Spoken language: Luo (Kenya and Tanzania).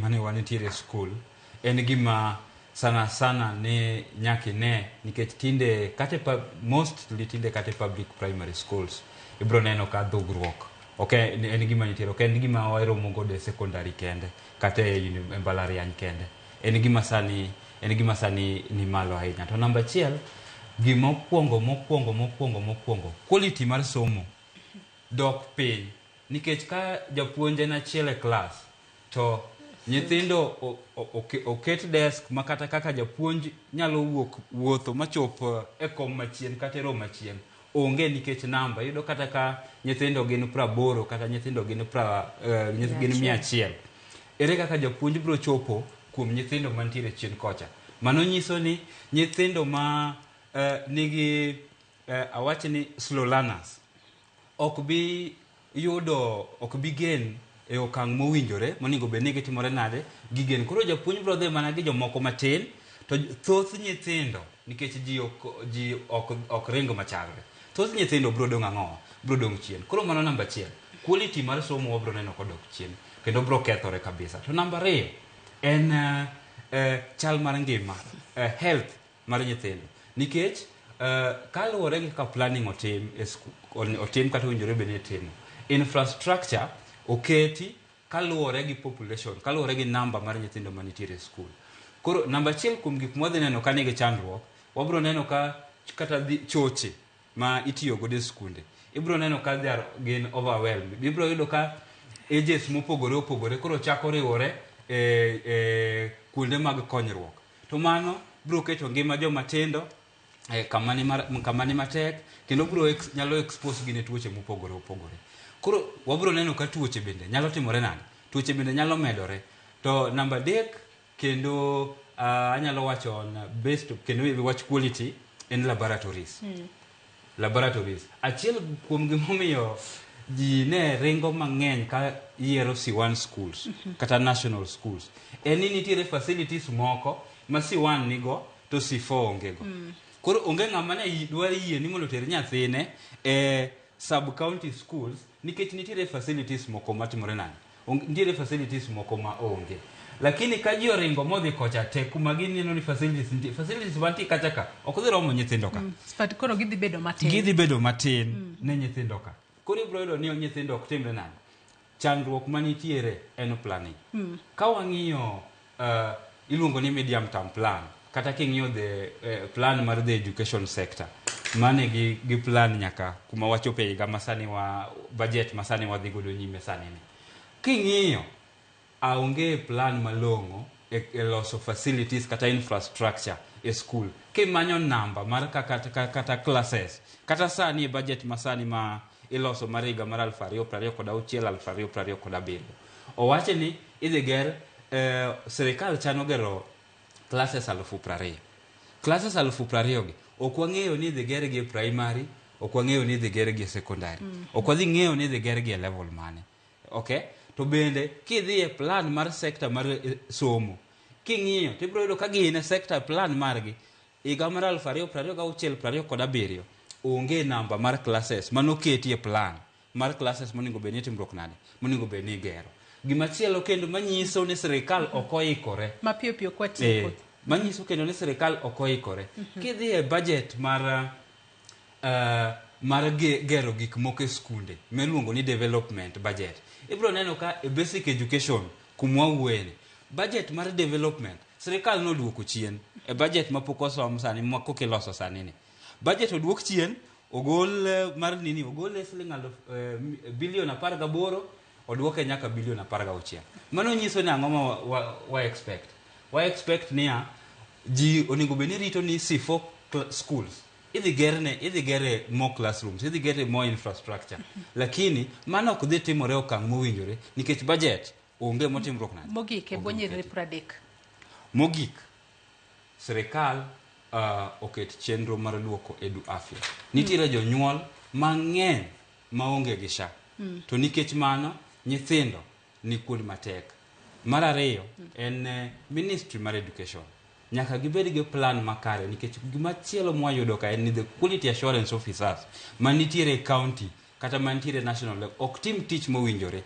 mane wanitiere school en gima sana ne nyaki ne nikech tinde kate mostly tinde kate public primary schools ibro neno ka dhugruok okay en gima nitiere okay en gima wahero mogo de secondary kende kate mbalariany kende en gima sani ni malo ahinya to namba achiel gima mokwongo quality mar somo dok piny nikech ka japuonje na chiele class to nyithindo oket desk makata kaka japuonj nyalo wuotho machop e kom machien kata ro machien onge nikech namba yudo kata ka nyithindo gin 80 kata nyithindo gin 100 ere kaka japuonj bro chopo kuom nyithindo mantiere chien kocha mano nyiso ni nyithindo ma nigi awachni slow learners ok bi gen e okang' mowinjore moningo be nigi timore nade gigen koro japuonj bro dhe mana gi jomoko matin to thoth nyithindo nikech ji ok ringo machalre thoth nyithindo bro dong ang'o bro dong chien koro mano namba achiel quality mar somo wabro neno kodok chien kendo bro kethore kabisa to namba 2 en chal mar ngima health mar nyithindo nikech kaluwore gi ka planning otim kata winjore be ne timo infrastructure oketi kaluwore gi population kaluwore gi namba mar nyithindo manitiere school koro namba achiel kuom gik mwadhi neno ka nigi chandruok wabro neno ka kata choche ma itiyo godo e skunde ibro neno ka gin overwhelmed ibro yudo ka ages mopogore koro chako riwore kuonde mag konyruok to mano bro keto ngima joma tindo kamani matek kendo bro nyalo expose gi ne tuoche mopogore koro wabro neno ka tuoche bende nyalo timore nade tuoche bende nyalo medore to namba 3 kendo anyalo wacho on based kendo wach quality in laboratories achiel kuom gimomiyo ji ne ringo mang'eny ka yiero C1 schools kata national schools en ni nitiere facilities moko ma C1 nigo to C4 ongego koro onge ng'ama ne dwar yie ni mondo ter nyathine e sub county schools nikech nitiere facilities moko matimore nade nitiere facilities moko ma onge lakini ka ji oringo modhi kocha te kuma gineno ni facilities mantie kacha ka ok dhi romo nyithindo ka koro gidhi bedo matin ne nyithindo ka koro ibro yudo ni nyithindo ok timre nade chandruok manitiere en planning ka wang'iyo iluongo ni medium term plan kata king'iyo plan mar the education sector mane gi plan nyaka kuma wachope higa masani budget masani wadhi godo nyime sani ni king'iyo aonge plan malong'o e loso facilities kata infrastructure e school kimanyo namba mar kata classes kata sani e budget masani ma iloso mar higa mar 2026-2027 owache ni idhi ger serikal chano gero classes 20,000 classes 20,000 gi ok wang'eyo ni idhi ger gi primary ok wang'eyo ni idhi ger gi secondary ok wadhi ng'eyo ni idhi ger gi level mane okay to bende kidhi e plan mar sector mar somo king'iyo tibro yudo ka gine sector plan margi higa mar 2026-2027 onge namba mar classes manoketi e plan mar classes moningo be ni timruok nade moningo be ni gero gimachielo kendo manyiso ni serikal okoikore mapiyo kwa tipo manyiso kendo ni serikal okoikore kidhi e budget mar gero gik moko e skunde meluongo ni development budget ibro neno ka e basic education kumwa uwene budget mar development serikal noduoko chien e budget mapok osom sani makokiloso sani ni budget oduok chien ogol mar nini ogol siling bilion 18 oduoke nyaka bilion 16 mano nyiso ni ang'o ma wa expect niya ji oningo be ni rito ni C4 schools idhi gere more classrooms idhi gere more infrastructure lakini mano ok dhi timore okang' mowinjore nikech budget onge motimruok nade mogik e bonyere 30 mogik serikal oket chenro mar duoko edu afya nitiere jonyuol mang'eny maonge gi SHA to nikech mano nyithindo ni kuond matek mar ariyo en ministry mar education nyaka gibed gi plan makare nikech gimachielo mwayudo ka en ni the quality assurance officers manitiere county kata manitiere national level ok tim tich mowinjore